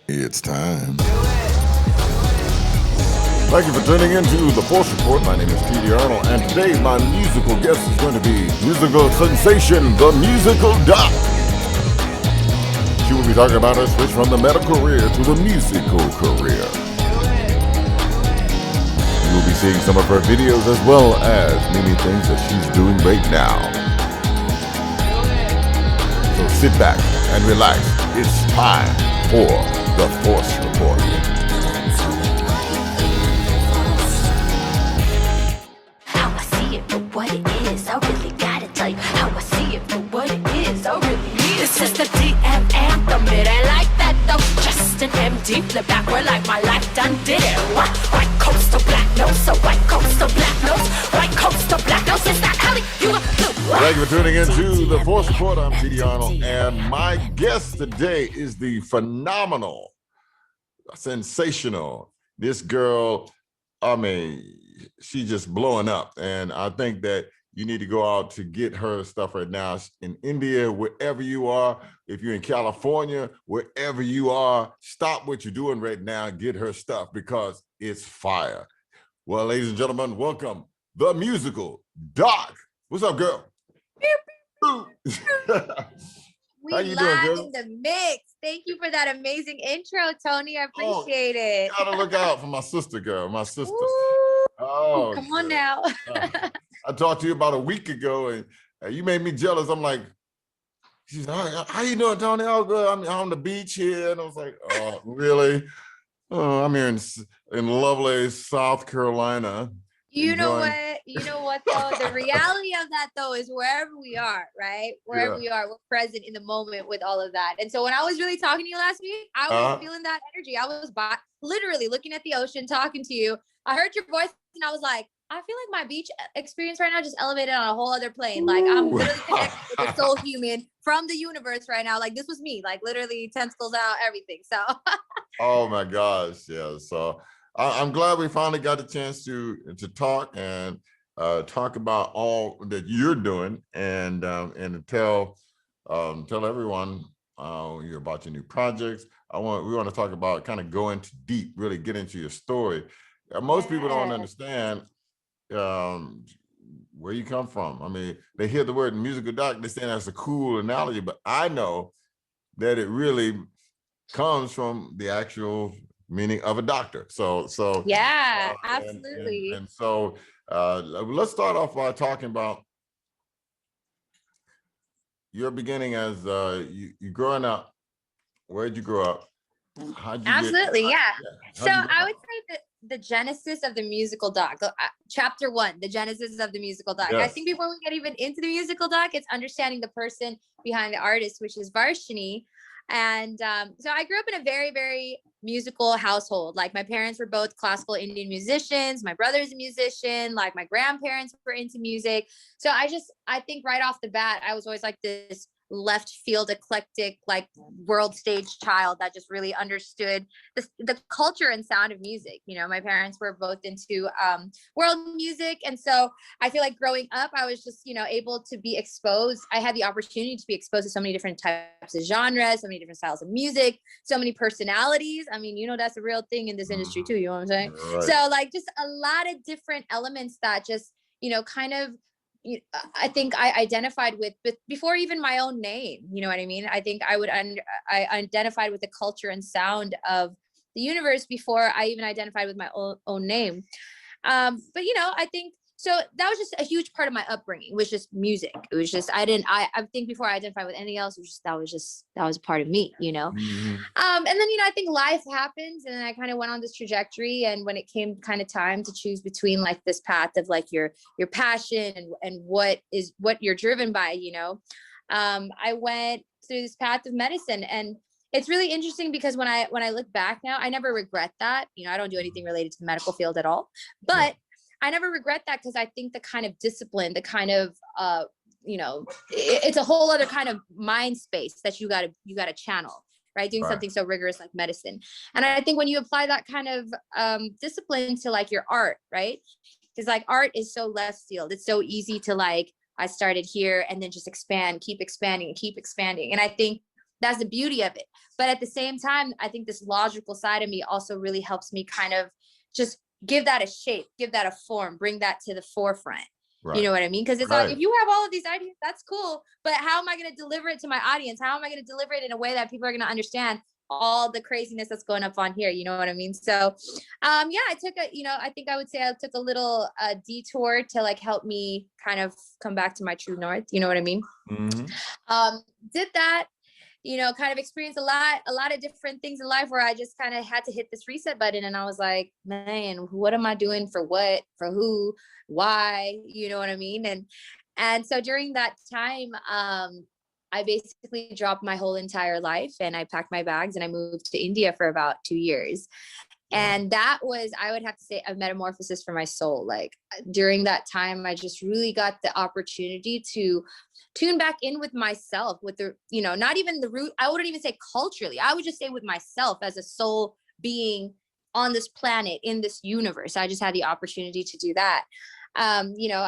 It's time. Thank you for tuning in to The Force Report. My name is T.D. Arnold, and today my musical guest is going to be musical sensation, the musical doc. She will be talking about her switch from the medical career to the musical career. You will be seeing some of her videos as well as many things that she's doing right now. So sit back and relax. It's time for The Force Report. How I see it for what it is, I really gotta tell you how I see it for what it is, I really need it. This is the DM anthem, it ain't like that though. Just an MD flip backward like my life done did it. White coats to black notes, so white coats to black notes, white coats to black notes. Is that how you look? Thank you for tuning in to The Force Report. I'm T.D. Arnold, and my guest today is the phenomenal, sensational, this girl, I mean, she's just blowing up. And I think that you need to go out to get her stuff right now in India, wherever you are. If you're in California, wherever you are, stop what you're doing right now and get her stuff because it's fire. Well, ladies and gentlemen, welcome the musical Doc. What's up, girl? We How you live doing, girl? in the mix. Thank you for that amazing intro, Tony. I appreciate it. Gotta look out for my sister, girl. My sister. Ooh, Oh, come on girl. now. I talked to you about a week ago, and you made me jealous. I'm like, she's like, how you doing, Tony? Oh, good. I'm on the beach here, and I was like, oh, really? Oh, I'm here in lovely South Carolina. You know enjoying- what? You know what though? The reality of that though is wherever we are, right? Wherever we are, we're present in the moment with all of that. And so when I was really talking to you last week, I was feeling that energy. I was literally looking at the ocean, talking to you. I heard your voice and I was like, I feel like my beach experience right now just elevated on a whole other plane. Like I'm literally connected with the soul human from the universe right now. Like this was me, like literally tentacles out, everything. So Oh my gosh, yeah. So I'm glad we finally got a chance to talk and talk about all that you're doing and to tell everyone you're about your new projects. We want to talk about kind of go into deep, really get into your story. Most people don't understand where you come from. I mean, they hear the word musical doc, they say that's a cool analogy, but I know that it really comes from the actual meaning of a doctor. So yeah, absolutely. And so let's start off by talking about your beginning as you growing up. Where'd you grow up? Absolutely, yeah. So I would say that the genesis of the musical doc, chapter 1, the genesis of the musical doc. Yes. I think before we get even into the musical doc, it's understanding the person behind the artist, which is Varshini. And so I grew up in a very, very musical household. Like my parents were both classical Indian musicians. My brother's a musician. Like my grandparents were into music. So I think right off the bat, I was always like this left field eclectic like world stage child that just really understood the culture and sound of music. You know, my parents were both into world music, and so I feel like growing up I was just, you know, able to be exposed. I had the opportunity to be exposed to so many different types of genres, so many different styles of music, so many personalities. I mean, you know, that's a real thing in this industry too, you know what I'm saying? Right. So like just a lot of different elements that just, you know, kind of I think I identified with before even my own name. You know what I mean? I think I identified with the culture and sound of the universe before I even identified with my own name. But you know, I think so that was just a huge part of my upbringing, was just music. It was just I think before I identified with anything else, it was just that was part of me, you know. Mm-hmm. And then, you know, I think life happens, and I kind of went on this trajectory. And when it came kind of time to choose between like this path of like your passion and what you're driven by, you know, I went through this path of medicine. And it's really interesting because when I look back now, I never regret that. You know, I don't do anything related to the medical field at all, but I never regret that because I think the kind of discipline, the kind of, you know, it's a whole other kind of mind space that you gotta channel, right? Doing something so rigorous like medicine. And I think when you apply that kind of discipline to like your art, right? Because like art is so left field. It's so easy to like, I started here and then just expand, keep expanding and keep expanding. And I think that's the beauty of it. But at the same time, I think this logical side of me also really helps me kind of just give that a shape, give that a form, bring that to the forefront. Right. You know what I mean? Because it's Right. like, if you have all of these ideas, that's cool. But how am I going to deliver it to my audience? How am I going to deliver it in a way that people are going to understand all the craziness that's going up on here? You know what I mean? So, yeah, I took I think I would say I took a little detour to like help me kind of come back to my true north. You know what I mean? Mm-hmm. Did that, kind of experienced a lot of different things in life where I just kind of had to hit this reset button. And I was like, man, what am I doing? For what? For who? Why? You know what I mean? And so during that time, I basically dropped my whole entire life and I packed my bags and I moved to India for about 2 years. And that was, I would have to say, a metamorphosis for my soul. Like during that time, I just really got the opportunity to tune back in with myself, with the, not even the root, I wouldn't even say culturally, I would just say with myself as a soul being on this planet, in this universe. I just had the opportunity to do that. I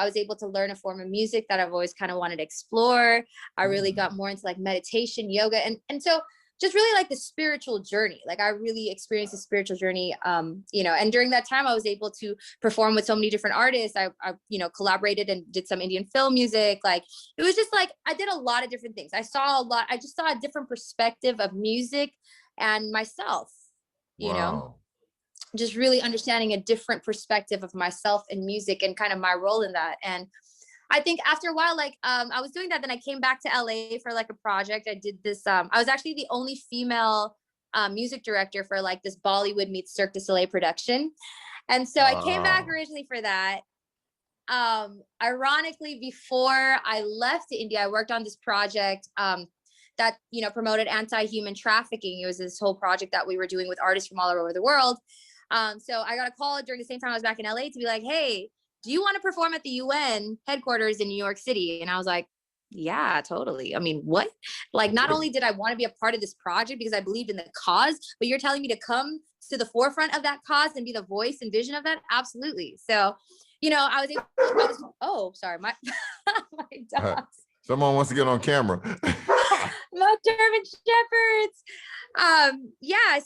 was able to learn a form of music that I've always kind of wanted to explore. I really got more into like meditation, yoga, and so just really like the spiritual journey. Like I really experienced the spiritual journey, and during that time I was able to perform with so many different artists. I collaborated and did some Indian film music. Like it was just like, I did a lot of different things. I just saw a different perspective of music and myself, just really understanding a different perspective of myself and music and kind of my role in that. And I think after a while, like, I was doing that. Then I came back to LA for like a project. I did this. I was actually the only female music director for like this Bollywood meets Cirque du Soleil production. And so I came back originally for that. Ironically, before I left to India, I worked on this project that, promoted anti-human trafficking. It was this whole project that we were doing with artists from all over the world. So I got a call during the same time I was back in LA to be like, hey, do you want to perform at the UN headquarters in New York City? And I was like, yeah, totally. I mean, what? Like, not only did I want to be a part of this project because I believed in the cause, but you're telling me to come to the forefront of that cause and be the voice and vision of that? Absolutely. So, sorry, my dogs. Someone wants to get on camera. My German Shepherds.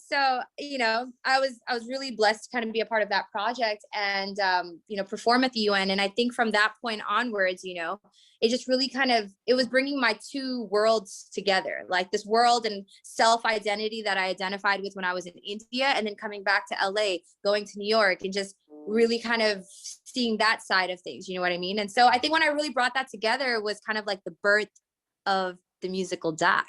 So I was really blessed to kind of be a part of that project and perform at the UN. And I think from that point onwards, it just really it was bringing my two worlds together, like this world and self-identity that I identified with when I was in India, and then coming back to LA, going to New York, and just really kind of seeing that side of things, you know what I mean? And so I think when I really brought that together was kind of like the birth of the musical doc.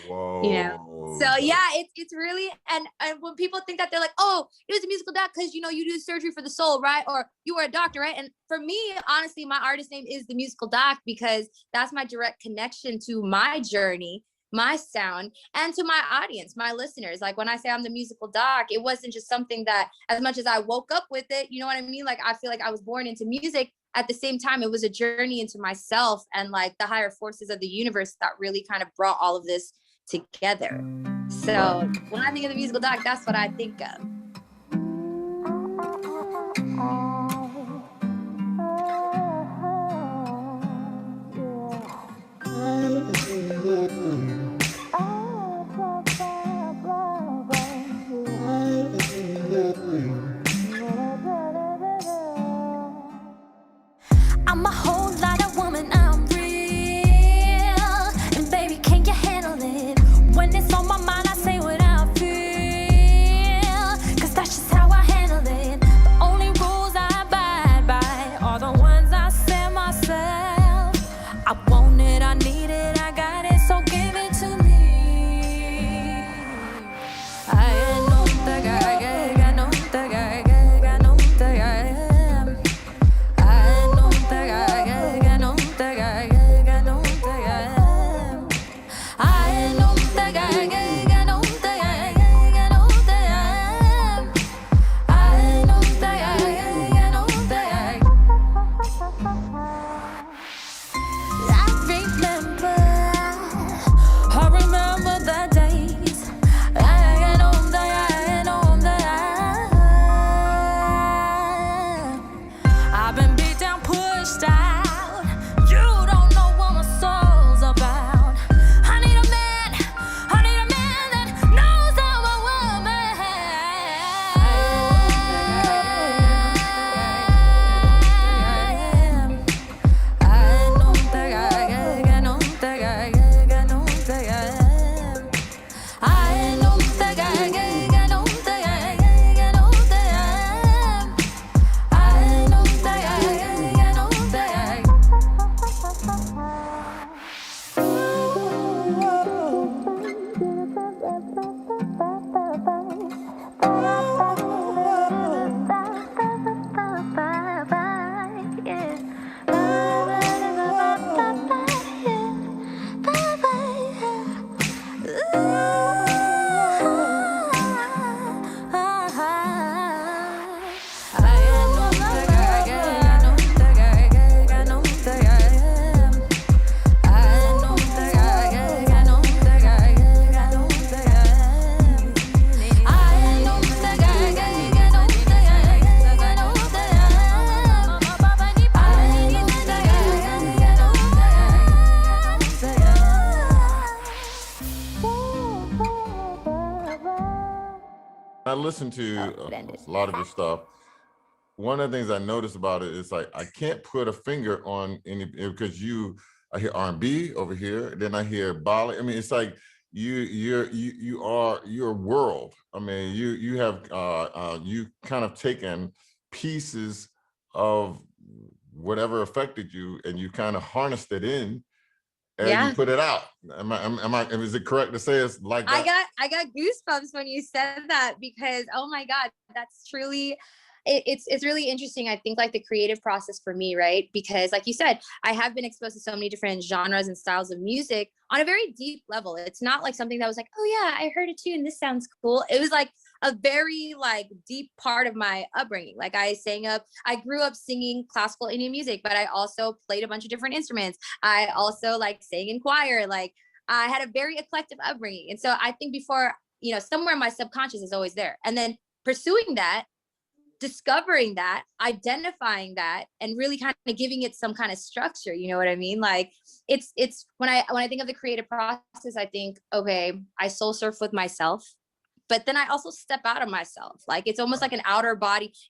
Whoa. So yeah, it's really, and when people think that, they're like, oh, it was a musical doc because you do surgery for the soul, right? Or you were a doctor, right? And for me, honestly, my artist name is the musical doc because that's my direct connection to my journey, my sound, and to my audience, my listeners. Like when I say I'm the musical doc, it wasn't just something that, as much as I woke up with it, you know what I mean? Like I feel like I was born into music. At the same time, it was a journey into myself and like the higher forces of the universe that really kind of brought all of this together. So when I think of the musical doc, that's what I think of. I'm a whole lot of woman, I'm real. And baby, can you handle it? When it's on my mind, I say what I feel. Cause that's just how I handle it. The only rules I abide by are the ones I set myself. I want it, I need it, I got it, so give it to me. I ain't no guy, got no guy, got no guy. I remember the days. I got no I listened to a lot of your stuff. One of the things I noticed about it is like I can't put a finger on any because I hear R&B over here, then I hear Bali. I mean, it's like you're a world. I mean, you have you kind of taken pieces of whatever affected you, and you kind of harnessed it in, and you Yeah. put it out. Is it correct to say it's like that? I got goosebumps when you said that because oh my God, that's truly it's really interesting. I think like the creative process for me, right? Because like you said, I have been exposed to so many different genres and styles of music on a very deep level. It's not like something that was like, oh yeah, I heard a tune, this sounds cool. It was like a very like deep part of my upbringing. Like I grew up singing classical Indian music, but I also played a bunch of different instruments. I also like sang in choir. Like I had a very eclectic upbringing. And so I think before, somewhere my subconscious is always there. And then pursuing that, discovering that, identifying that, and really kind of giving it some kind of structure. You know what I mean? Like it's when I think of the creative process, I think, okay, I soul surf with myself, but then I also step out of myself. Like it's almost like an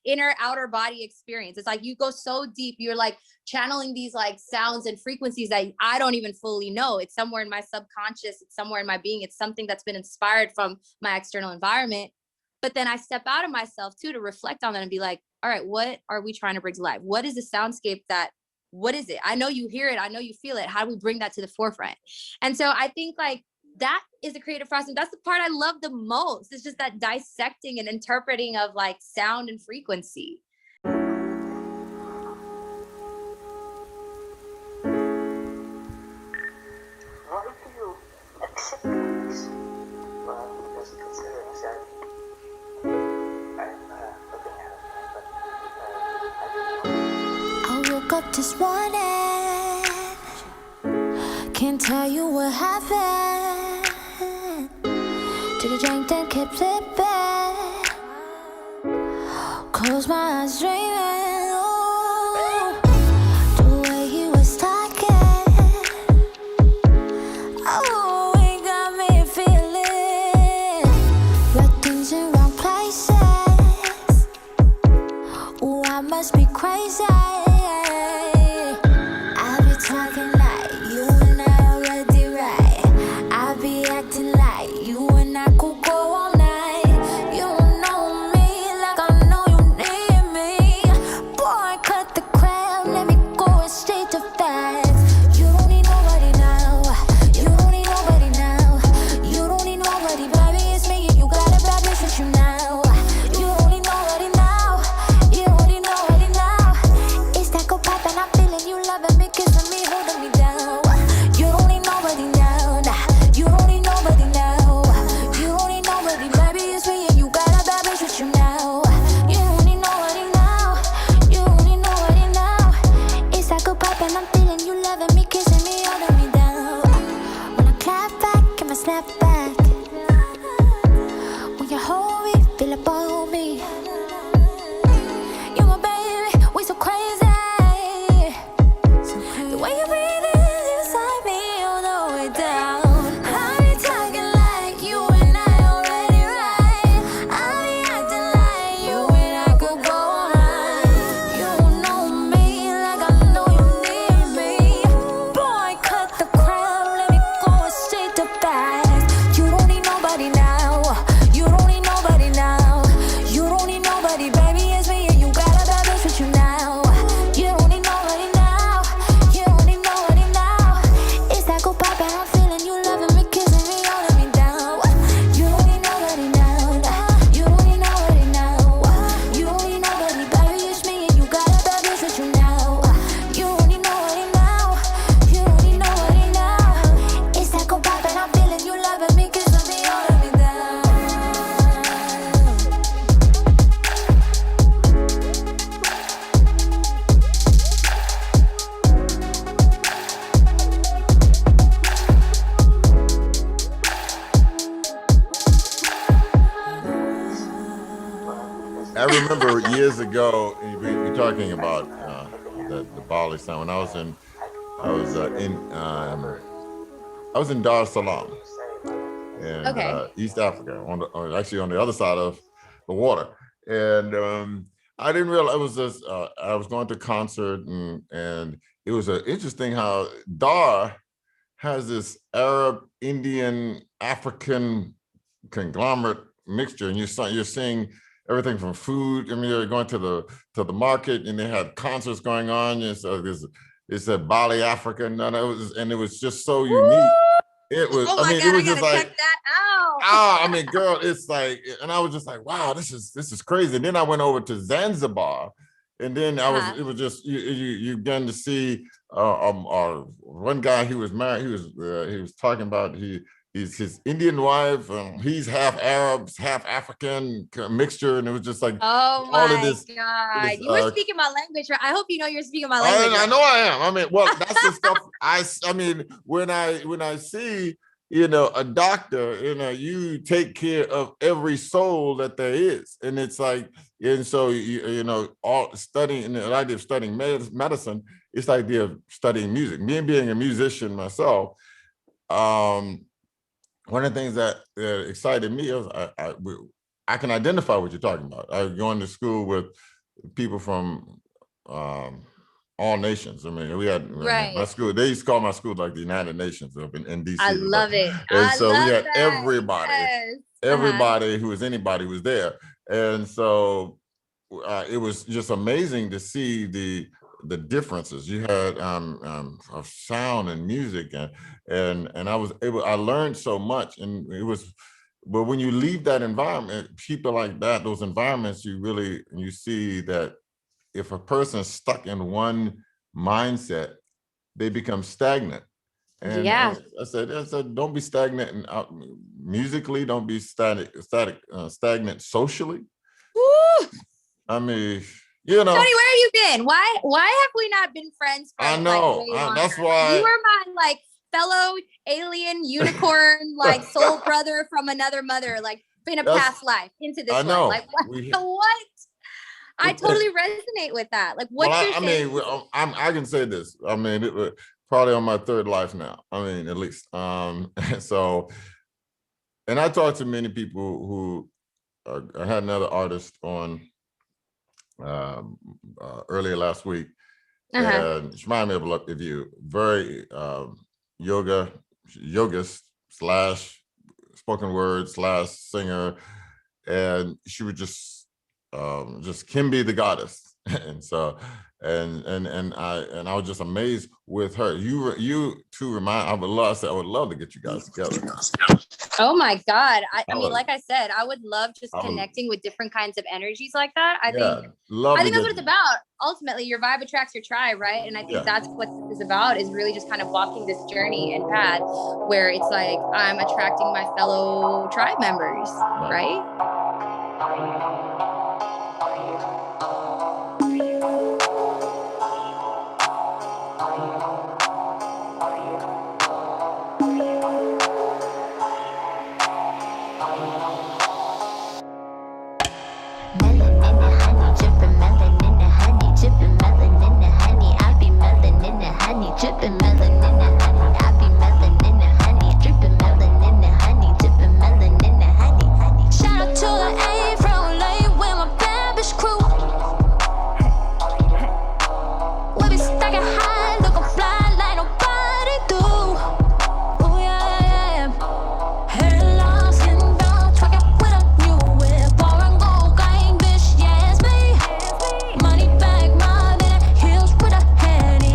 inner outer body experience. It's like you go so deep, you're like channeling these like sounds and frequencies that I don't even fully know. It's somewhere in my subconscious, it's somewhere in my being, it's something that's been inspired from my external environment. But then I step out of myself too to reflect on that and be like, all right, what are we trying to bring to life? What is the soundscape what is it? I know you hear it, I know you feel it. How do we bring that to the forefront? And so I think like that is the creative process. That's the part I love the most. It's just that dissecting and interpreting of like sound and frequency. Why do you accept this? Because considering that I'm looking at it, but I woke up this morning, can't tell you what happened. Took a drink, then kept slipping. Close my eyes, dreaming. Oh, the way he was talking, oh, it got me feeling like things in wrong places. Oh, I must be crazy. I be talking like you and I already right. I be acting like you and I could go all night. You know me like I know you need me. Boy, cut the crap, let me go straight to facts. You don't need nobody now. You don't need nobody now. You don't need nobody, baby, it's me. You got a bad bitch with you now. You don't need nobody now. You don't need nobody now. It's that go pop and I'm feeling you loving me, kissing me, holding me down. You don't need nobody now. Nah. You don't need nobody now. You don't need nobody, baby, it's me and you got a bad bitch with you now. You don't need nobody now. You don't need nobody now. It's that go pop and I'm feeling you loving me, kissing me, holding me down. When I clap back and I snap back, when you hold me, feel about me. You my baby, we so crazy. The way you breathe is inside me all the way down. I be talking like you and I already right. I be acting like you and I could go all night. You know me like I know you need me. Boy, cut the crap, let me go straight to facts. You don't need nobody now. You don't need nobody now. You don't need nobody, baby, it's me and you got a bad bitch with you now. You don't need nobody now. You don't need nobody now. It's that go pop and I'm feeling you loving me, kissing me, holding me down. You don't need nobody now. You don't need nobody now. You don't need nobody, baby, it's me and you got a bad bitch with you now. You don't need nobody now. You don't need nobody now. It's that go pop and I'm feeling you loving me, kissing me, holding me down. I remember years ago, you're talking about the Bali sound. When I was in Dar es Salaam in Okay. East Africa, actually on the other side of the water. And I didn't realize it was just, I was going to concert, and it was interesting how Dar has this Arab, Indian, African conglomerate mixture, and you're seeing everything from food. I mean, you're going to the market, and they had concerts going on. And so it's a Bali African, and it was just so unique. It was. Oh my I mean, God, it was I just gotta like, check that out. I mean, girl, it's like, and I was just like, wow, this is crazy. And then I went over to Zanzibar, and then it was just you began to see one guy. He was married. He was talking about he's his Indian wife. He's half Arab, half African mixture, and it was just like Oh all my of this. God. You were speaking my language, right? I hope you know you're speaking my language. I know I am. I mean, well, that's the stuff I mean, when I see, a doctor, you take care of every soul that there is. And it's like, and so, all studying, the idea of studying medicine, it's the idea of studying music. Me being a musician myself, one of the things that excited me is I can identify what you're talking about. I was going to school with people from all nations. I mean, we had my school. They used to call my school like the United Nations up in DC. I love it. And I so love we had that. everybody, Yes. everybody who was anybody was there. And so it was just amazing to see the differences. You had of sound and music, and I learned so much, and it was. But when you leave that environment, people like that, those environments, you see that if a person's stuck in one mindset, they become stagnant. And Yeah. I said, don't be stagnant musically. Don't be stagnant socially. Woo! I mean, Tony, where have you been? Why have we not been friends for I know. That's why you were my fellow alien unicorn, soul brother from another mother, in a past life into this I know. one. What? I totally resonate with that. I mean, I can say this. I mean, it was probably on my third life now. I mean, at least. So, and I talked to many people who I had another artist on earlier last week, and she reminded me of you. Very yogist / spoken word / singer, and she would just Kimby the goddess. And so and I was just amazed with her. You two remind. I would love to get you guys together. Oh my God. I mean, like I said, I would love just connecting with different kinds of energies like that. I think that's what it's about. Ultimately, your vibe attracts your tribe, right? And I think that's what this is about, is really just kind of walking this journey and path where it's like I'm attracting my fellow tribe members, right? Drippin' melanin in the honey, I be melanin in the honey. Drippin' melanin in the honey, drippin' melanin in the honey. Shout out to the A-Front lane with my bad bitch crew. We be stacking high, looking fly like nobody do. Oh yeah. Hair long, skin brown, twerking with a new whip. Foreign gold, gang, bitch, yeah, it's me. Money bag, mom in heels with a hand in.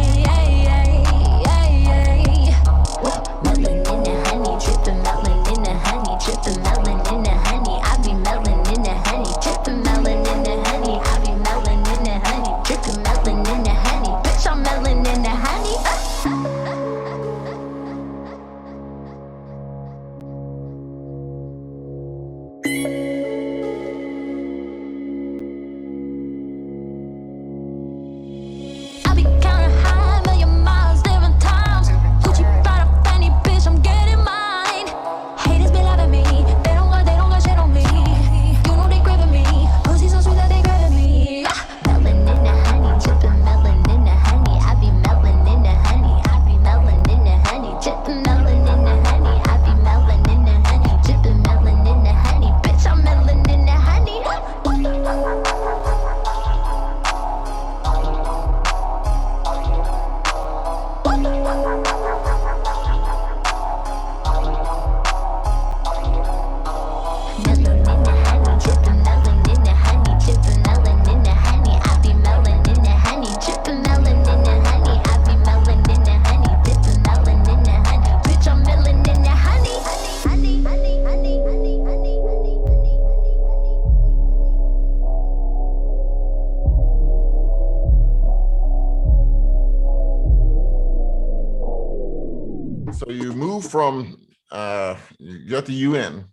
from you're at the UN,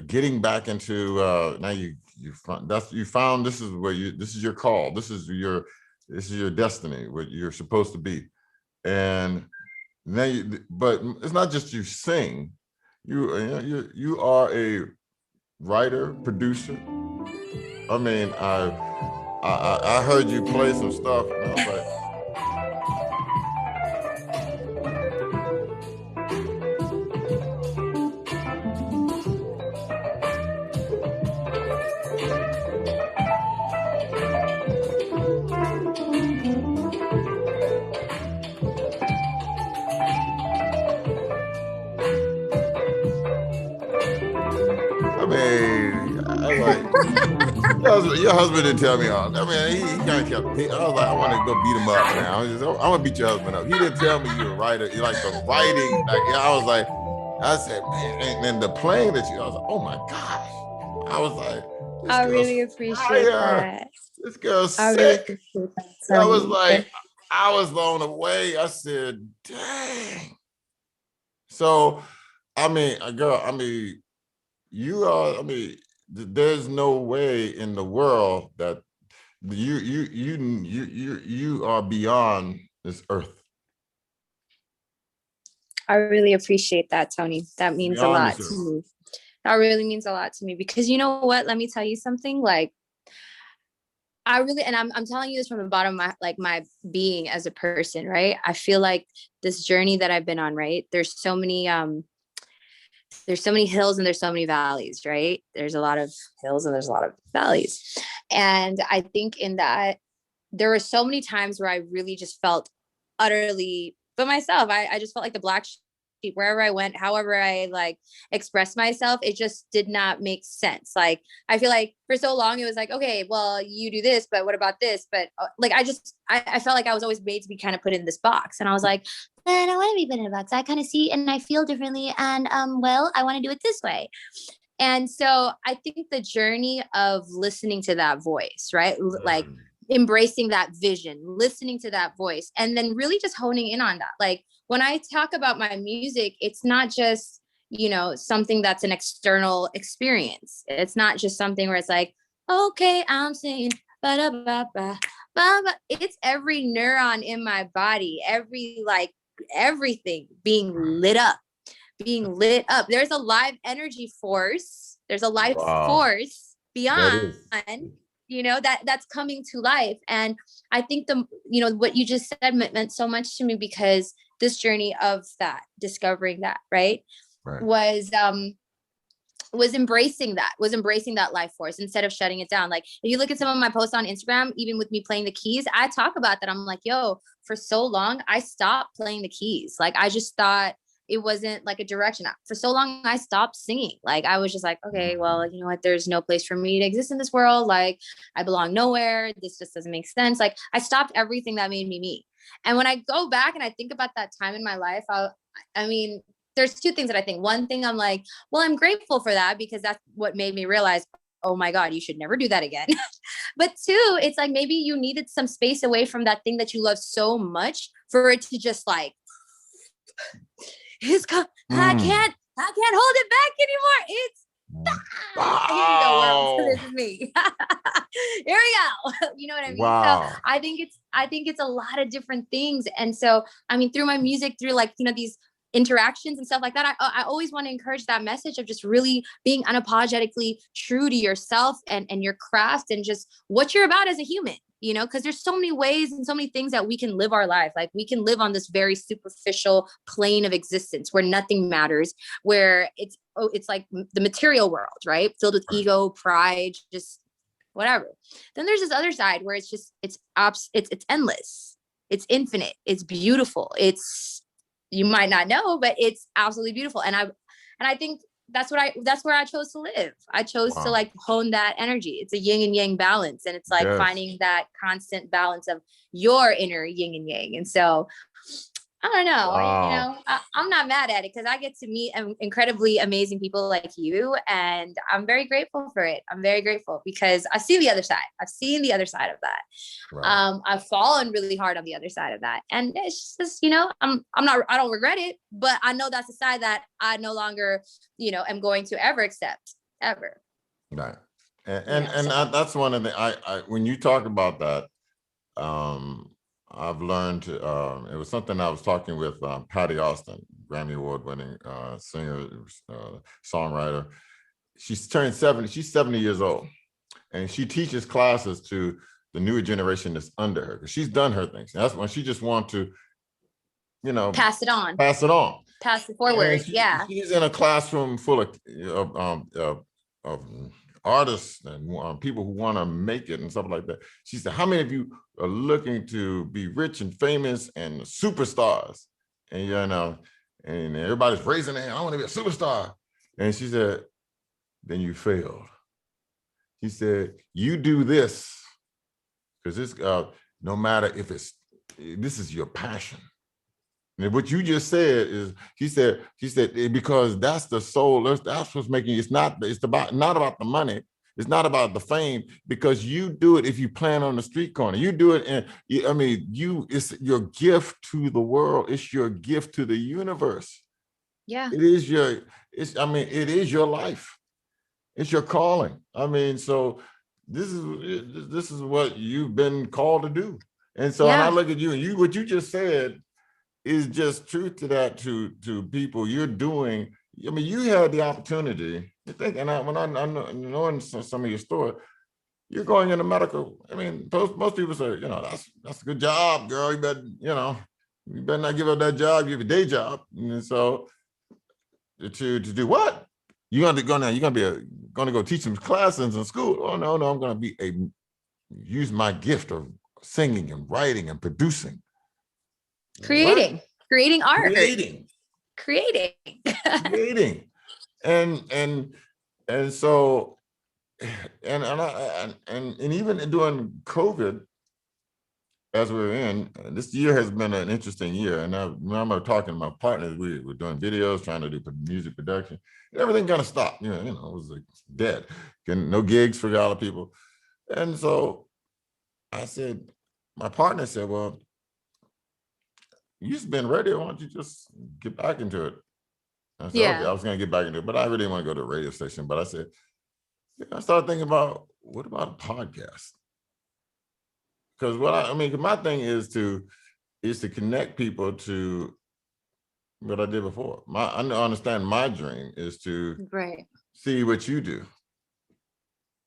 getting back into now you found this is your call. This is your destiny, what you're supposed to be. And now but it's not just you sing. You are a writer, producer. I mean, I heard you play some stuff, and I was like, your husband didn't tell me all. I mean, he kind of kept. I was like, I want to go beat him up now. I want to beat your husband up. He didn't tell me you're a writer. You like the writing. I was like, I said, man, and the playing that I was like, oh my gosh. I was like, I really appreciate that. This girl's I sick. really appreciate that. I was like, I was blown away. I said, dang. So, I mean, girl, I mean, you are. I mean, there's no way in the world that you are beyond this earth. I really appreciate that, Tony. That means a lot to me. That really means a lot to me, because you know what? Let me tell you something. Like, I really, and I'm telling you this from the bottom of my being as a person, right? I feel like this journey that I've been on, right? There's so many hills and there's so many valleys, right? There's a lot of hills and there's a lot of valleys. And I think in that there were so many times where I really just felt utterly by myself. I just felt like the black sheep wherever I went, however I like expressed myself, it just did not make sense. Like, I feel like for so long it was like, okay, well, you do this, but what about this? But like, I felt like I was always made to be kind of put in this box. And I was like, I don't want to be put in a box. I kind of see and I feel differently. And well, I want to do it this way. And so I think the journey of listening to that voice, right? Like embracing that vision, listening to that voice, and then really just honing in on that. Like, when I talk about my music, it's not just, something that's an external experience. It's not just something where it's like, okay, I'm singing, ba-da-ba-ba, ba-ba. It's every neuron in my body, everything being lit up. There's a live energy force. There's a life force beyond, that's coming to life. And I think what you just said meant so much to me, because this journey of that, discovering that, right. was embracing that life force instead of shutting it down. Like, if you look at some of my posts on Instagram, even with me playing the keys, I talk about that. I'm like, yo, for so long, I stopped playing the keys. Like, I just thought it wasn't like a direction. For so long, I stopped singing. Like, I was just like, okay, well, you know what? There's no place for me to exist in this world. Like, I belong nowhere. This just doesn't make sense. Like, I stopped everything that made me me. And when I go back and I think about that time in my life, I mean, there's two things that I think. One thing, I'm like, well, I'm grateful for that, because that's what made me realize, oh my God, you should never do that again. But two, it's like, maybe you needed some space away from that thing that you love so much for it to just like, I can't hold it back anymore. It's here we go, world. This is me. Here we go. You know what I mean? Wow. So I think it's a lot of different things. And so, I mean, through my music, through like, these interactions and stuff like that, I always want to encourage that message of just really being unapologetically true to yourself and your craft and just what you're about as a human, because there's so many ways and so many things that we can live our life. Like, we can live on this very superficial plane of existence where nothing matters, where it's like the material world, right? Filled with ego, pride, just whatever. Then there's this other side where it's just, it's endless. It's infinite. It's beautiful. You might not know, but it's absolutely beautiful. And I think that's where I chose to live. I chose to like hone that energy. It's a yin and yang balance. And it's like finding that constant balance of your inner yin and yang. And so I don't know. Wow. I'm not mad at it because I get to meet incredibly amazing people like you, and I'm very grateful for it. I'm very grateful because I see the other side. I've seen the other side of that. Right. I've fallen really hard on the other side of that, and it's just, I don't regret it, but I know that's the side that I no longer, am going to ever accept ever. Right. So. That's one of the, I when you talk about that, I've learned to, it was something I was talking with Patty Austin, Grammy Award winning singer, songwriter. She's turned 70, she's 70 years old, and she teaches classes to the newer generation that's under her, because she's done her things. That's when she just wants to, Pass it on. pass it on. Pass it forward. Yeah. She's in a classroom full of artists and people who want to make it and stuff like that. She said, how many of you are looking to be rich and famous and superstars? And and everybody's raising their hand, I want to be a superstar. And she said, then you failed. She said, you do this because this, no matter if this is your passion. And what you just said is, he said, because that's the soul, that's what's making it's not about the money, it's not about the fame, because you do it if you plan on the street corner, you do it, and it's your gift to the world, it's your gift to the universe. Yeah. It is your life, it's your calling. So this is what you've been called to do. And so, and I look at you, and what you just said is just truth to that, to people you're doing. You had the opportunity to think, and when I knowing some of your story, you're going into medical. Most people say, that's a good job, girl. You better not give up that job. You have a day job. And so to do what? You're going to go now. You're going to go teach some classes in school. Oh no, I'm going to use my gift of singing and writing and producing. Creating art, creating. And so and even during COVID, as we're in, this year has been an interesting year. And I remember talking to my partners, we were doing videos, trying to do music production, everything kind of stopped. It was like dead, no gigs for a lot of people. And so my partner said, well, you've been radio, why don't you just get back into it? I said, okay, I was going to get back into it, but I really didn't want to go to a radio station. But I said, I started thinking about, what about a podcast? Because my thing is to connect people to what I did before. I understand my dream is to see what you do.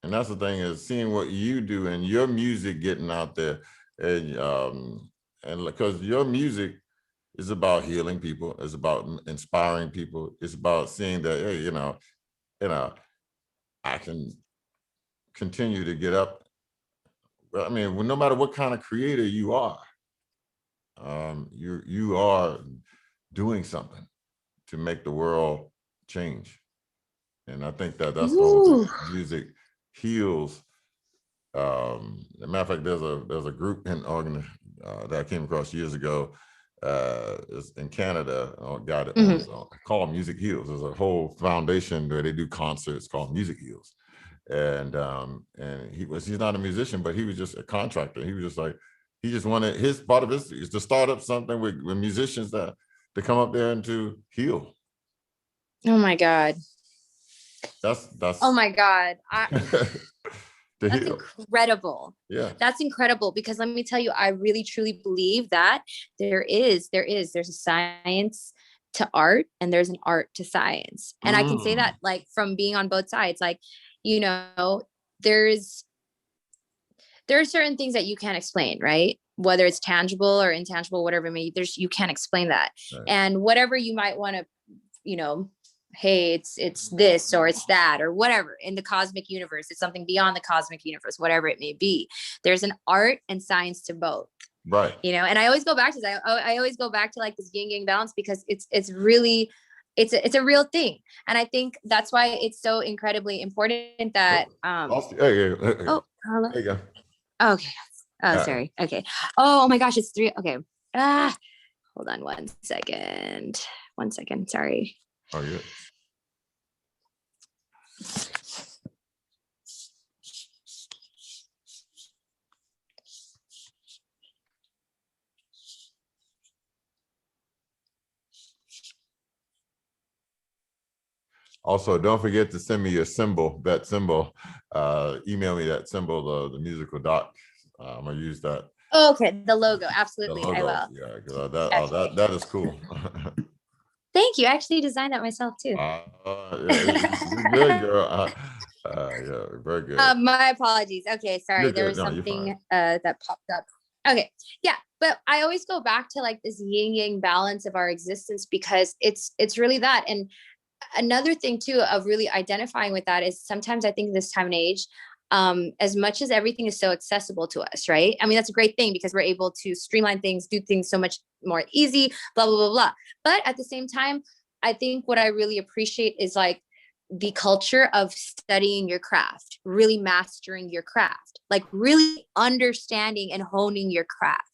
And that's the thing, is seeing what you do and your music getting out there. And because your music is about healing people, it's about inspiring people, it's about seeing that, hey, I can continue to get up. No matter what kind of creator you are, you are doing something to make the world change. And I think that's the whole thing. Music heals. As a matter of fact, there's a group in Oregon that I came across years ago, in Canada, called Music Heals. There's a whole foundation where they do concerts called Music Heals. And he's not a musician, but he was just a contractor. He was just like, he just wanted, his part of this is to start up something with musicians to come up there and to heal. Oh my God. That's oh my God. That's heal. Incredible. Yeah. That's incredible, because let me tell you, I really truly believe that there's a science to art and there's an art to science. And I can say that like from being on both sides, like, there are certain things that you can't explain, right? Whether it's tangible or intangible, whatever it may be, you can't explain that. Right. And whatever you might want to, hey, it's this or it's that or whatever in the cosmic universe, it's something beyond the cosmic universe, whatever it may be. There's an art and science to both. Right. And I always go back to that. I always go back to like this yin yang balance, because it's really, it's a real thing. And I think that's why it's so incredibly important that, hello. There you go. Okay. Oh, sorry. Okay. Oh my gosh. It's 3. Okay. hold on 1 second. 1 second, sorry. Oh, yeah. Also, don't forget to send me your symbol, that symbol. Email me that symbol, the musical doc. I'm gonna use that. Okay, the logo, The absolutely, I logo, will. yeah, because that is cool. Thank you. I actually designed that myself too. Yeah, you're good, girl. Yeah, very good. My apologies. Okay, sorry. You're There good. was No, you're something fine. that popped up. Okay, yeah, but I always go back to like this yin yang balance of our existence because it's really that. And another thing too of really identifying with that is sometimes I think this time and age, as much as everything is so accessible to us, right? I mean, that's a great thing because we're able to streamline things, do things so much more easy, blah, blah, blah, blah. But at the same time, I think what I really appreciate is like the culture of studying your craft, really mastering your craft, like really understanding and honing your craft.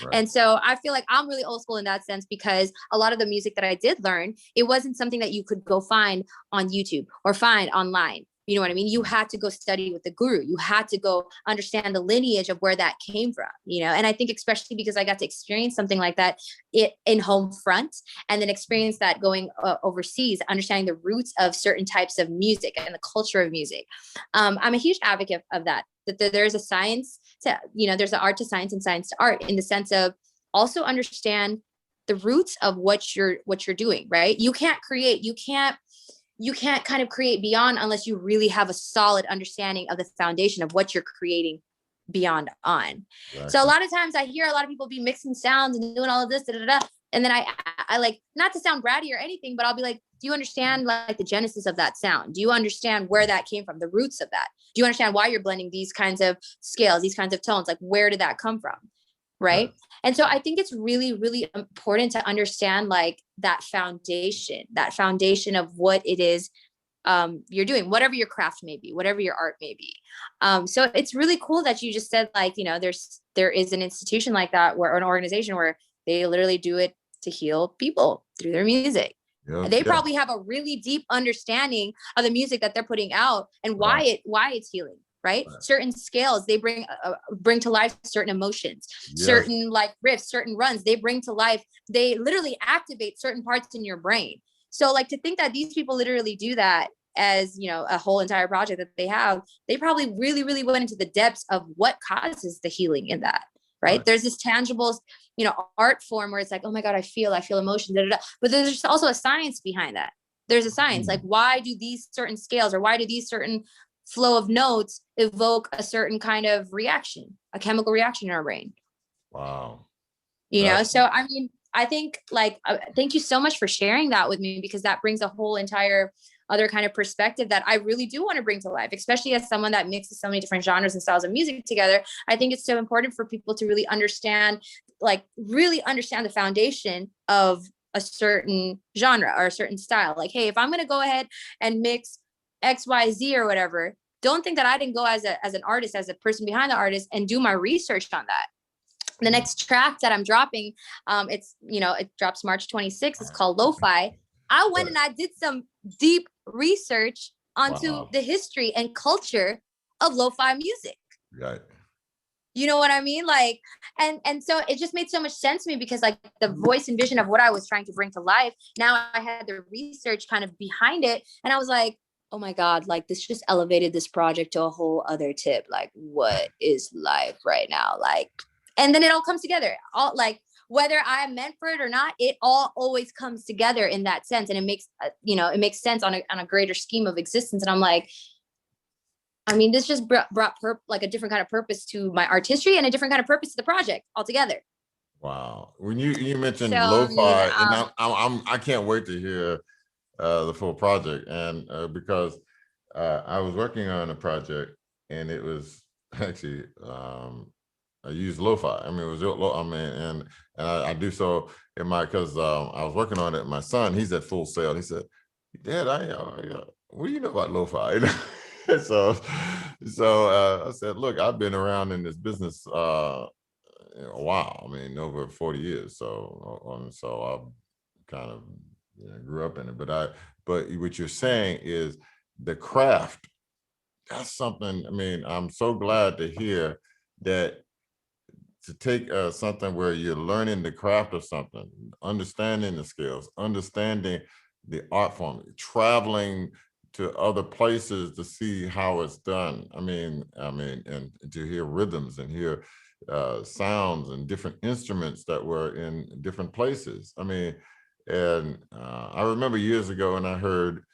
Right. And so I feel like I'm really old school in that sense because a lot of the music that I did learn, it wasn't something that you could go find on YouTube or find online. You know what I mean? You had to go study with the guru. You had to go understand the lineage of where that came from, you know? And I think especially because I got to experience something like that in home front and then experience that going overseas, understanding the roots of certain types of music and the culture of music. I'm a huge advocate of that there's a science to, you know, there's an art to science and science to art in the sense of also understand the roots of what you're doing, right? You can't kind of create beyond unless you really have a solid understanding of the foundation of what you're creating beyond on. Exactly. So a lot of times I hear a lot of people be mixing sounds and doing all of this, da, da, da, and then I like, not to sound bratty or anything, but I'll be like, do you understand like the genesis of that sound? Do you understand where that came from, the roots of that? Do you understand why you're blending these kinds of scales, these kinds of tones? Like, where did that come from? Right. And so I think it's really, really important to understand like that foundation of what it is you're doing, whatever your craft may be, whatever your art may be. So it's really cool that you just said like, you know, there is an institution like that or an organization where they literally do it to heal people through their music. Yep, they probably have a really deep understanding of the music that they're putting out and why it's healing. Right? Certain scales, they bring to life certain emotions, certain like riffs, certain runs, they bring to life, they literally activate certain parts in your brain. So like to think that these people literally do that as, you know, a whole entire project that they probably really, really went into the depths of what causes the healing in that. Right? There's this tangible, you know, art form where it's like, oh my God, I feel emotion, da, da, da. But there's also a science behind that. There's a science, like why do these certain scales or why do these certain flow of notes evoke a certain kind of reaction, a chemical reaction in our brain. Wow. You know, so I mean, I think like, thank you so much for sharing that with me because that brings a whole entire other kind of perspective that I really do want to bring to life, especially as someone that mixes so many different genres and styles of music together. I think it's so important for people to really understand the foundation of a certain genre or a certain style. Like, hey, if I'm going to go ahead and mix XYZ or whatever, don't think that I didn't go as an artist, as a person behind the artist and do my research on that. The next track that I'm dropping, it drops March 26th. It's called Lo-Fi. I went and I did some deep research onto the history and culture of lo-fi music. Right. You know what I mean? Like, and so it just made so much sense to me because like the voice and vision of what I was trying to bring to life. Now I had the research kind of behind it. And I was like, oh my God, like this just elevated this project to a whole other tip. Like, what is life right now? Like, and then it all comes together. All like, whether I'm meant for it or not, it all always comes together in that sense. And it makes, it makes sense on a greater scheme of existence. And I'm like, I mean, this just brought like a different kind of purpose to my artistry and a different kind of purpose to the project altogether. Wow. When you mentioned lo-fi, and I can't wait to hear the full project. And because I was working on a project and it was actually, I used lo-fi. I mean, it was, and I do so in because I was working on it. My son, he's at Full Sail. He said, Dad, what do you know about lo-fi? So I said, look, I've been around in this business, a while. I mean, over 40 years. So I kind of grew up in it. But what you're saying is the craft. That's something. I mean, I'm so glad to hear that, to take something where you're learning the craft of something, understanding the skills, understanding the art form, traveling to other places to see how it's done. I mean, and to hear rhythms and hear sounds and different instruments that were in different places. I mean, and I remember years ago when I heard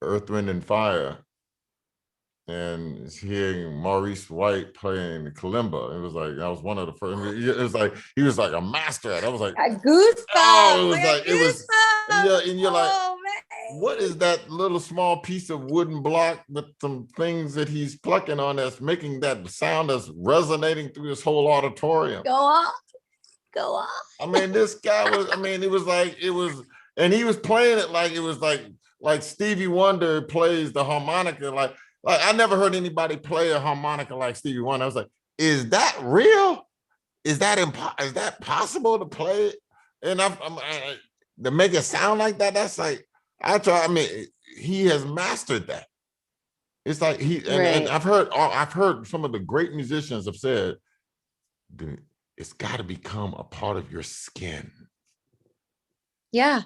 Earth, Wind and Fire, and hearing Maurice White playing kalimba. It was like, I was one of the first. It was like he was like a master at it. I was like, Goosebumps. oh, it was I got like it was, and you're like, oh, man. what is that little small piece of wooden block with some things that he's plucking on that's making that sound that's resonating through this whole auditorium? Go off. Go off. I mean, this guy was, I mean, it was like, it was, and he was playing it like it was like Stevie Wonder plays the harmonica. Like I never heard anybody play a harmonica like Stevie Wonder. I was like, is that real? Is that possible to play it? And to make it sound like that, that's like, I mean, he has mastered that. It's like and I've heard some of the great musicians have said, dude, it's got to become a part of your skin. Yeah.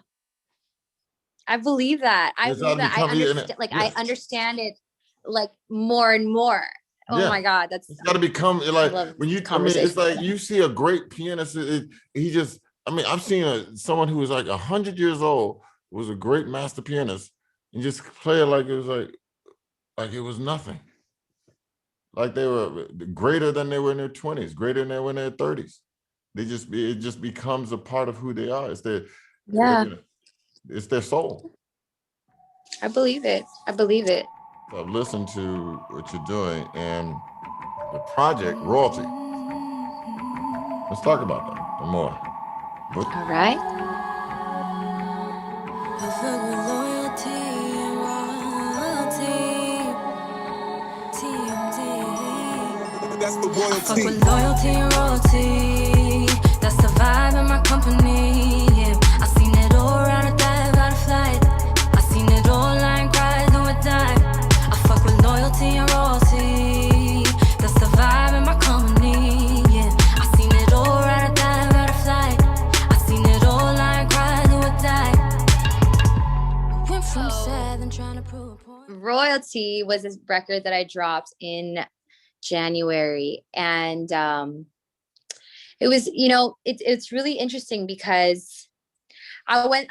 I believe that. I believe that. I understand it like more and more. Oh my God. It's got to become like when you, I mean, it's like you see a great pianist. He just, I mean, I've seen someone who was like 100 years old, was a great master pianist, and just play it like it was like it was nothing. Like they were greater than they were in their 20s, greater than they were in their 30s. It just becomes a part of who they are. It's it's their soul. I believe it. I believe it. I've listened to what you're doing and the project Royalty. Let's talk about that more. All right. That's the royalty. I fuck with loyalty and royalty. That's the vibe in my company. Yeah. I seen it all around a dive out of flight. I seen it all line cry, do or die. I fuck with loyalty and royalty. That's the vibe in my company. Yeah. I seen it all around a dive out of flight. I seen it all line cry, do or die. Went from sad and trying to prove a point. Royalty was this record that I dropped in January, and it was, it's really interesting because I went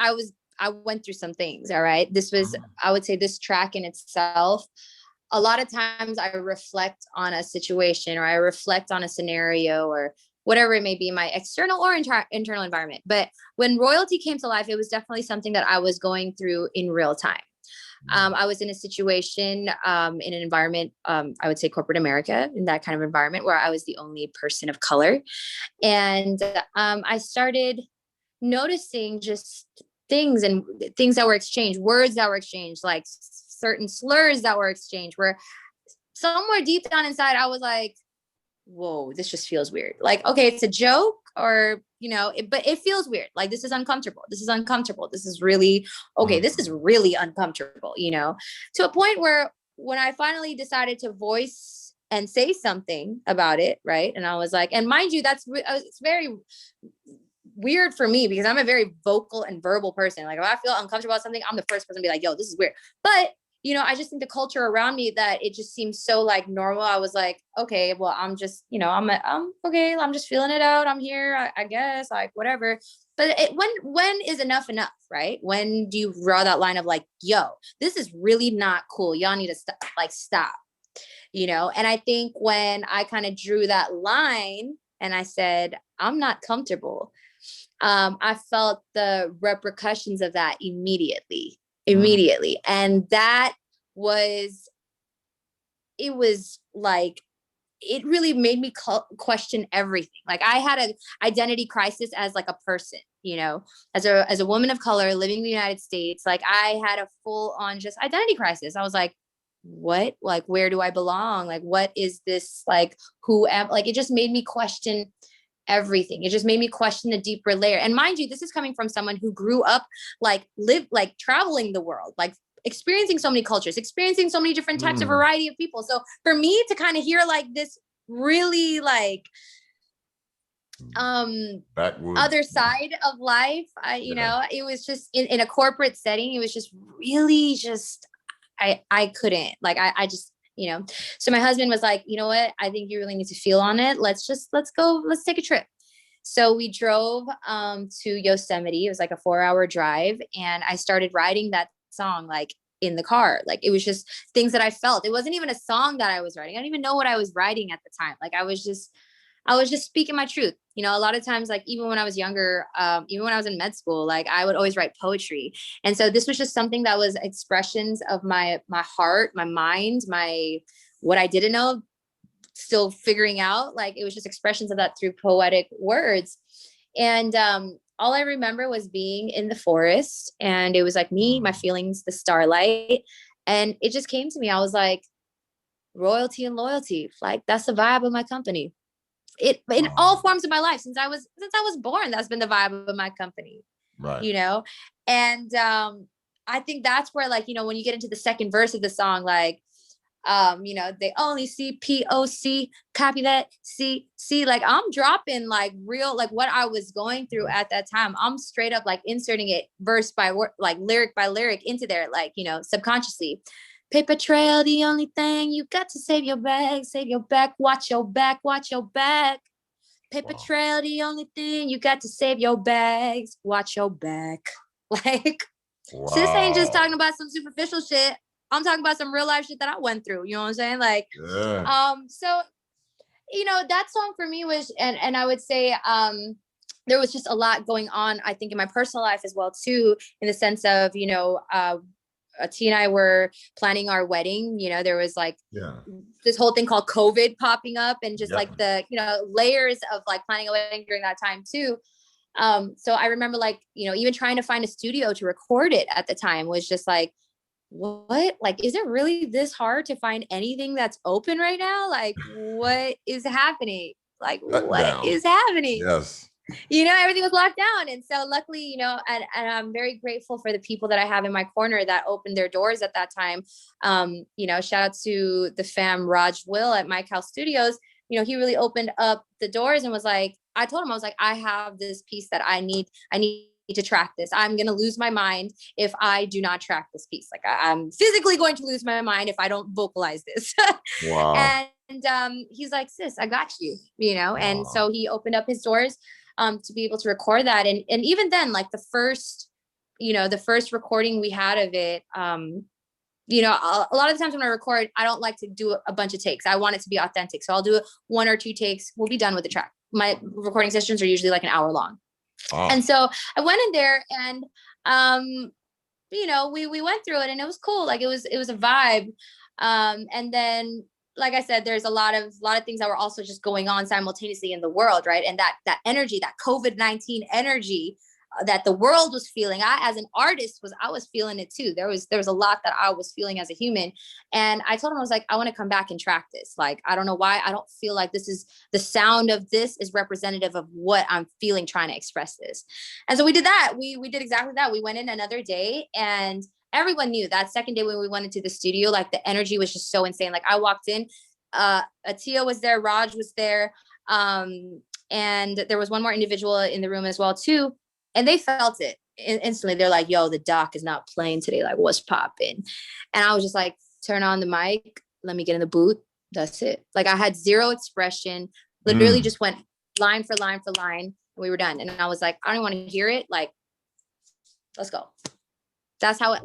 through some things. All right, this was, I would say, this track in itself, a lot of times I reflect on a situation, or I reflect on a scenario, or whatever it may be, my external or internal environment. But when Royalty came to life, it was definitely something that I was going through in real time. I was in a situation, in an environment, I would say corporate America, in that kind of environment where I was the only person of color. And I started noticing just things that were exchanged, words that were exchanged, like certain slurs that were exchanged, where somewhere deep down inside, I was like, whoa, this just feels weird. Like, okay, it's a joke, or, but it feels weird. Like, this is uncomfortable. This is uncomfortable. This is really, okay, this is really uncomfortable, to a point where when I finally decided to voice and say something about it, right? And I was like, and mind you, it's very weird for me because I'm a very vocal and verbal person. Like, if I feel uncomfortable about something, I'm the first person to be like, yo, this is weird. But I just think the culture around me, that it just seems so like normal. I was like, okay, well, I'm just, I'm okay. I'm just feeling it out. I'm here, I guess, like, whatever. But when is enough, right? When do you draw that line of like, yo, this is really not cool. Y'all need to stop, And I think when I kind of drew that line and I said, I'm not comfortable, I felt the repercussions of that immediately. And that was, it was like, it really made me question everything. Like, I had an identity crisis as like a person, as a woman of color living in the United States. Like, I had a full on just identity crisis. I was like, what, like, where do I belong? Like, what is this? Like, who am, like, it just made me question everything. It just made me question a deeper layer. And mind you, this is coming from someone who grew up traveling the world, like experiencing so many cultures, experiencing so many different types of variety of people. So for me to kind of hear like this really like Backwoods. other side of life, you know, it was just in a corporate setting, it was just really just I couldn't, like I just, you know. So my husband was like, you know what, I think you really need to feel on it. Let's take a trip. So we drove to Yosemite. It was like a 4-hour drive, and I started writing that song like in the car. Like it was just things that I felt. It wasn't even a song that I was writing. I don't even know what I was writing at the time. Like I was just speaking my truth. You know, a lot of times, like even when I was younger, even when I was in med school, like I would always write poetry. And so this was just something that was expressions of my heart, my mind, what I didn't know, still figuring out. Like it was just expressions of that through poetic words. And all I remember was being in the forest, and it was like me, my feelings, the starlight. And it just came to me. I was like, royalty and loyalty, like that's the vibe of my company. It in all forms of my life since I was born. That's been the vibe of my company, right? You know, and I think that's where, like, you know, when you get into the second verse of the song, like, you know, they only see POC, copy that, see, like I'm dropping like real, like what I was going through at that time. I'm straight up like inserting it verse by word, like lyric by lyric into there, like, you know, subconsciously. Paper trail, the only thing you got to save your back, watch your back, watch your back. Paper trail, the only thing you got to save your bags, watch your back. Like, sis ain't just talking about some superficial shit. I'm talking about some real life shit that I went through. You know what I'm saying? Like, so, you know, that song for me was, and I would say, there was just a lot going on, I think, in my personal life as well, too, in the sense of, you know, T and I were planning our wedding. You know, there was like this whole thing called COVID popping up, and just like the, you know, layers of like planning a wedding during that time too. So I remember, like, you know, even trying to find a studio to record it at the time was just like, what? Like, is it really this hard to find anything that's open right now? Like, what is happening? Like, what is happening? Yes. You know, everything was locked down. And so luckily, you know, and I'm very grateful for the people that I have in my corner that opened their doors at that time. You know, shout out to the fam, Raj Will at Mike House Studios. You know, he really opened up the doors and was like, I told him, I was like, I have this piece that I need to track this. I'm going to lose my mind if I do not track this piece. Like I'm physically going to lose my mind if I don't vocalize this. Wow. And he's like, sis, I got you, you know? And so he opened up his doors to be able to record that. And even then, like the first recording we had of it, you know, a lot of the times when I record, I don't like to do a bunch of takes. I want it to be authentic. So I'll do 1 or 2 takes. We'll be done with the track. My recording sessions are usually like an hour long. And so I went in there and, you know, we went through it and it was cool. Like it was a vibe. And then, like I said, there's a lot of things that were also just going on simultaneously in the world. Right. And that energy, that COVID-19 energy that the world was feeling, I, as an artist, I was feeling it too. There was a lot that I was feeling as a human. And I told him, I was like, I want to come back and track this. Like, I don't know why. I don't feel like the sound of this is representative of what I'm feeling, trying to express this. And so we did that. We did exactly that. We went in another day, and everyone knew that second day when we went into the studio, like the energy was just so insane. Like I walked in, Atia was there, Raj was there. And there was one more individual in the room as well too. And they felt it instantly. They're like, yo, the doc is not playing today. Like, what's popping? And I was just like, turn on the mic. Let me get in the booth. That's it. Like I had zero expression, literally just went line for line for line. And we were done. And I was like, I don't want to hear it. Like, let's go. That's how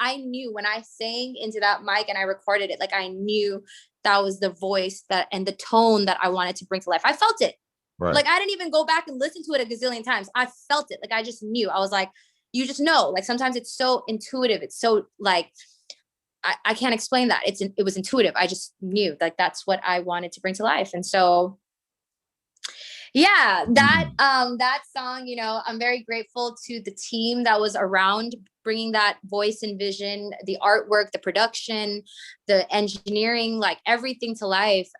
I knew when I sang into that mic and I recorded it, like I knew that was the voice and the tone that I wanted to bring to life. I felt it. Right. Like I didn't even go back and listen to it a gazillion times. I felt it. Like I just knew. I was like, you just know. Like sometimes it's so intuitive. It's so like I can't explain that. It was intuitive. I just knew like that's what I wanted to bring to life. And so yeah, that song, you know, I'm very grateful to the team that was around bringing that voice and vision, the artwork, the production, the engineering, like everything to life.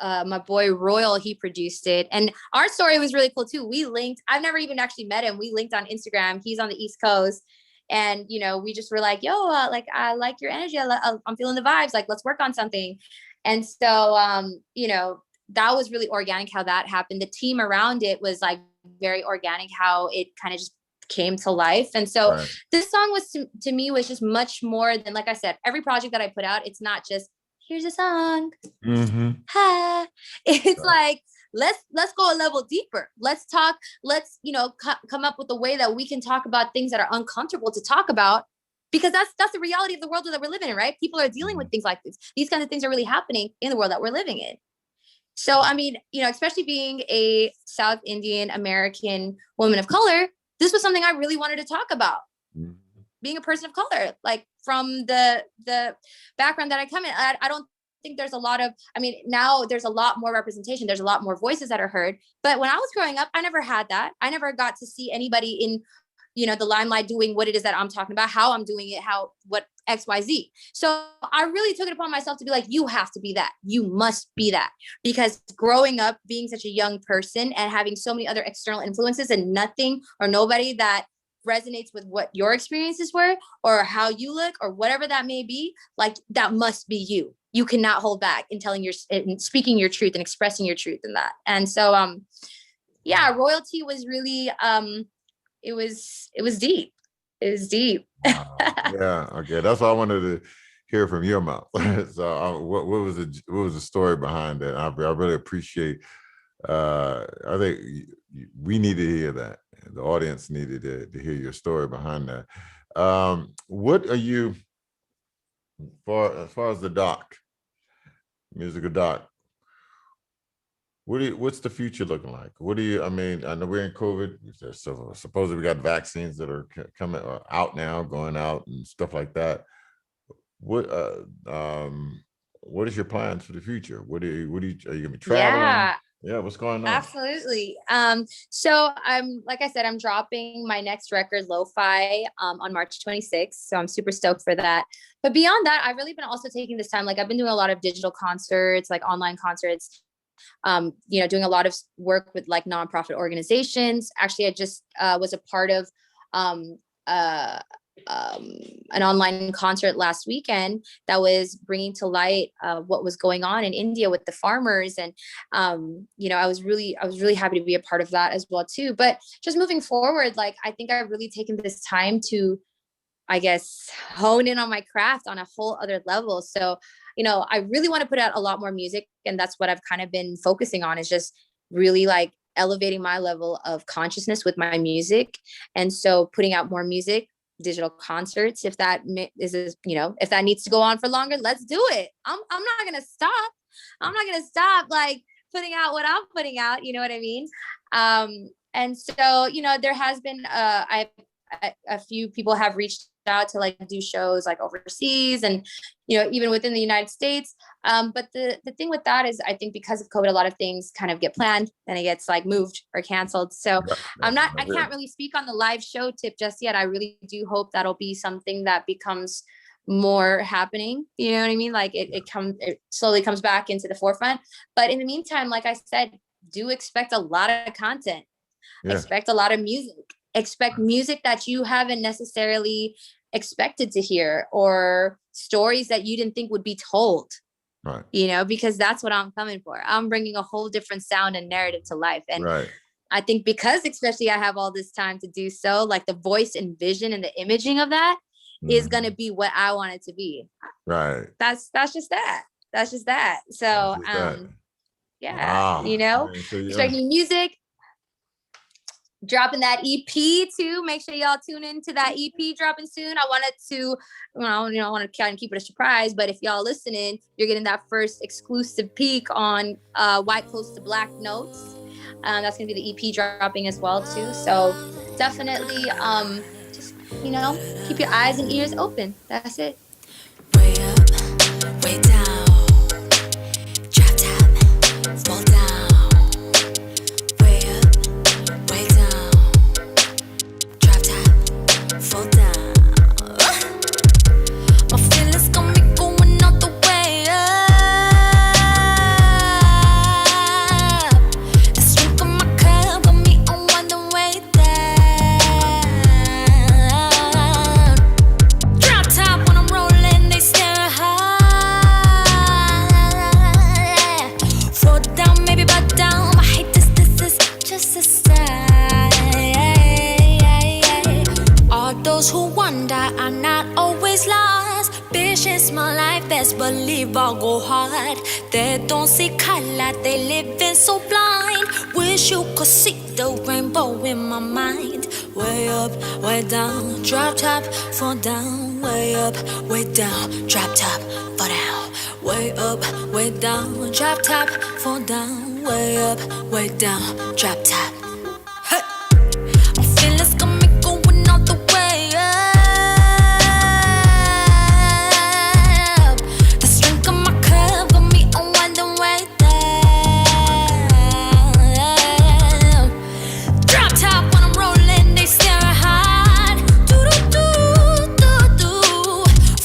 my boy Royal, he produced it. And our story was really cool too. We linked, I've never even actually met him. We linked on Instagram. He's on the East Coast. And, you know, we just were like, yo, like, I like your energy. I'm feeling the vibes. Like, let's work on something. And so, you know, that was really organic how that happened. The team around it was like very organic, how it kind of just came to life. And so this song was to me was just much more than, like I said, every project that I put out, it's not just here's a song. Ha. It's like, let's go a level deeper. Let's talk. Let's, you know, come up with a way that we can talk about things that are uncomfortable to talk about, because that's the reality of the world that we're living in, right? People are dealing with things like this. These kinds of things are really happening in the world that we're living in. So, I mean, you know, especially being a South Indian American woman of color, this was something I really wanted to talk about. Being a person of color, like from the background that I come in, I don't think there's a lot of, I mean, now there's a lot more representation. There's a lot more voices that are heard. But when I was growing up, I never had that. I never got to see anybody in, you know, the limelight doing what it is that I'm talking about, how I'm doing it, what X, Y, Z. So I really took it upon myself to be like, you have to be that. You must be that. Because growing up, being such a young person and having so many other external influences and nothing or nobody that resonates with what your experiences were or how you look or whatever that may be, like that must be you. You cannot hold back in speaking your truth and expressing your truth in that. And so, yeah, royalty was really, it was deep. It was deep. Wow. Yeah. Okay. That's what I wanted to hear from your mouth. So what was the story behind that? I really appreciate, I think we need to hear that. The audience needed to hear your story behind that. What are you, as far as the musical doc, what's the future looking like? I mean, I know we're in COVID, so supposedly we got vaccines that are coming out now, going out and stuff like that. What is your plans for the future? Are you gonna be traveling? Yeah, what's going on? Absolutely. So like I said, I'm dropping my next record, Lo-Fi, on March 26th. So I'm super stoked for that. But beyond that, I've really been also taking this time, like I've been doing a lot of digital concerts, like online concerts, you know, doing a lot of work with like nonprofit organizations. Actually, I just was a part of an online concert last weekend that was bringing to light what was going on in India with the farmers. And, you know, I was really happy to be a part of that as well too. But just moving forward, like, I think I've really taken this time to, I guess, hone in on my craft on a whole other level. So, you know, I really want to put out a lot more music. And that's what I've kind of been focusing on, is just really like elevating my level of consciousness with my music. And so putting out more music, digital concerts, if that is, you know, if that needs to go on for longer, let's do it. I'm not going to stop. I'm not going to stop like putting out what I'm putting out. You know what I mean? And so, you know, there has been, a few people have reached out to like do shows like overseas and, you know, even within the United States. But the thing with that is, I think because of COVID, a lot of things kind of get planned and it gets like moved or canceled. So I can't really speak on the live show tip just yet. I really do hope that'll be something that becomes more happening. You know what I mean? Like it slowly comes back into the forefront. But in the meantime, like I said, do expect a lot of content, expect a lot of music. Expect music that you haven't necessarily expected to hear, or stories that you didn't think would be told, right? You know, because that's what I'm coming for. I'm bringing a whole different sound and narrative to life. And I think because especially I have all this time to do so, like the voice and vision and the imaging of that is going to be what I want it to be. Right. That's just that. That's just that. So, yeah, you know, expecting music. Dropping that EP too. Make sure y'all tune into that EP dropping soon. I wanted to, I want to kind of keep it a surprise, but if y'all listening, you're getting that first exclusive peek on White Close to Black Notes. That's gonna be the EP dropping as well too. So definitely, just, you know, keep your eyes and ears open. That's it. Way up, way down. Drop top, fall down. Fall down. My feelings got me going all the way up. best believe I'll go hard. They don't see color, they living so blind. Wish you could see the rainbow in my mind. Way up, way down, drop top, fall down. Way up, way down, drop top, fall down. Way up, way down, drop top, fall down. Way up, way down, drop top. Hey, I'm feeling it's got me going all the way up. The strength of my curve got me on the way down. Drop top when I'm rolling, they staring hard. Do do do do do.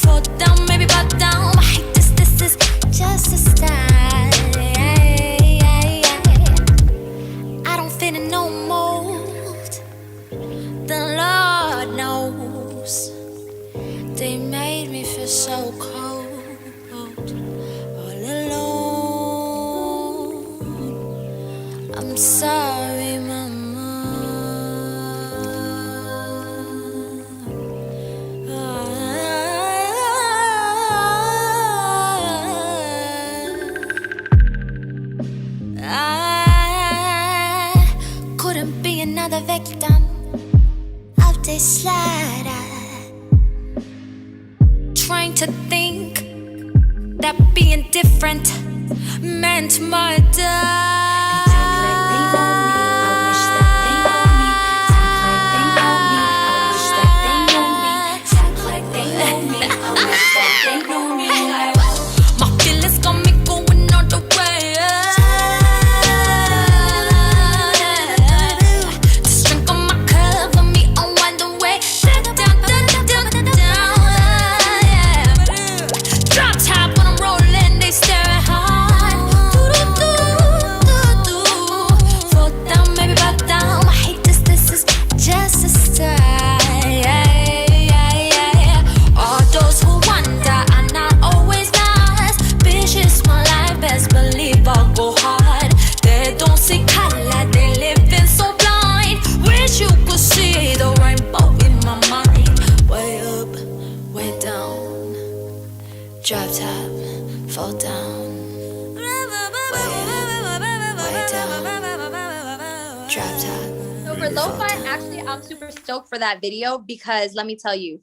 Fall down, maybe back down. I hate this. This is just a style. I don't fit in no mold. The Lord knows they made me feel so cold, all alone. I'm sorry, mama. I couldn't be another victim of this slide. Trying to think that being different meant murder. My feelings got me going all the way up. The strength of my curve got me on the way down, down, down, down, down, yeah. Drop top when I'm rolling, they staring hard. Do do do do do. Fall down, maybe back down. I hate this. This is just a style. All those who wonder are not always nice. Bitches, my life, best believe I'll go hard. They don't see color, they living so blind. Wish you could see the rainbow in my mind. Way up, way down, drop top, fall down. Way down, drop top. So for lo-fi, actually, I'm super stoked for that video because let me tell you,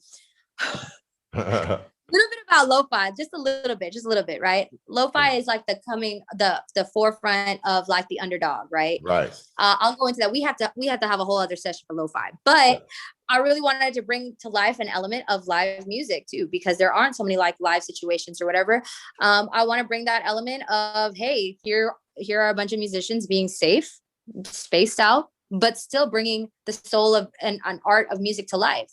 a little bit about lo-fi, just a little bit, right? Lo-fi is like the forefront of like the underdog, right? Right. I'll go into that. We have to have a whole other session for lo-fi, but I really wanted to bring to life an element of live music too, because there aren't so many like live situations or whatever. I want to bring that element of, hey, here are a bunch of musicians being safe, spaced out, but still bringing the soul of an art of music to life.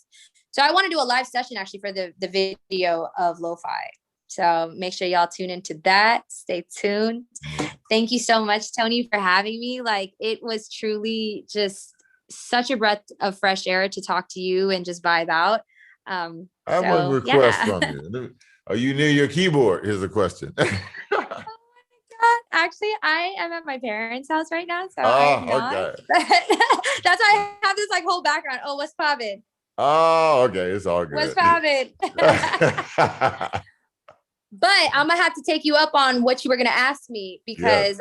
So I want to do a live session actually for the video of lo-fi. So make sure y'all tune into that. Stay tuned. Thank you so much, Tony, for having me. Like, it was truly just such a breath of fresh air to talk to you and just vibe out. I have one request from you. Are you near your keyboard? Here's a question. Actually, I am at my parents' house right now, so I'm not. Okay. That's why I have this like whole background. Oh, what's poppin'? Oh, okay. It's all good. What's poppin'? But I'm gonna have to take you up on what you were gonna ask me because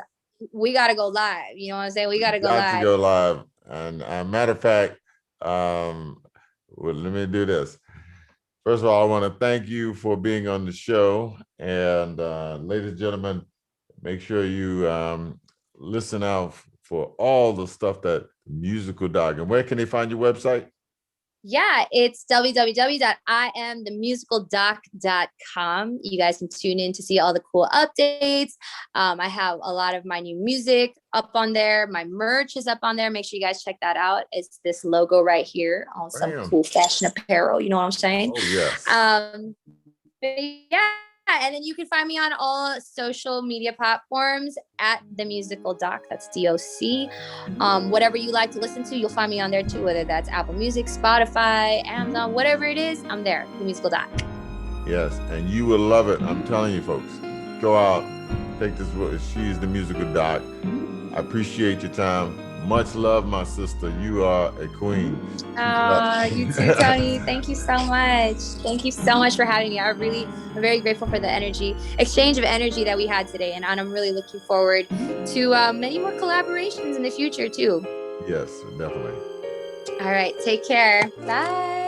we gotta go live. You know what I'm saying? We gotta go live. To go live. And matter of fact, well, let me do this. First of all, I want to thank you for being on the show. And ladies and gentlemen, make sure you listen out for all the stuff that Musical Doc. And where can they find your website? Yeah, it's www.imthemusicaldoc.com. You guys can tune in to see all the cool updates. I have a lot of my new music up on there. My merch is up on there. Make sure you guys check that out. It's this logo right here on some cool fashion apparel. You know what I'm saying? Oh, yes. But yeah. And then you can find me on all social media platforms at The Musical Doc. That's DOC. Whatever you like to listen to, you'll find me on there too, whether that's Apple Music, Spotify, Amazon, whatever it is, I'm there, The Musical Doc. Yes, and you will love it. I'm telling you, folks. Go out, take this. She's The Musical Doc. I appreciate your time. Much love, my sister. You are a queen. You too, Tony. Thank you so much. Thank you so much for having me. I'm very grateful for the exchange of energy that we had today. And I'm really looking forward to many more collaborations in the future too. Yes, definitely. All right. Take care. Bye.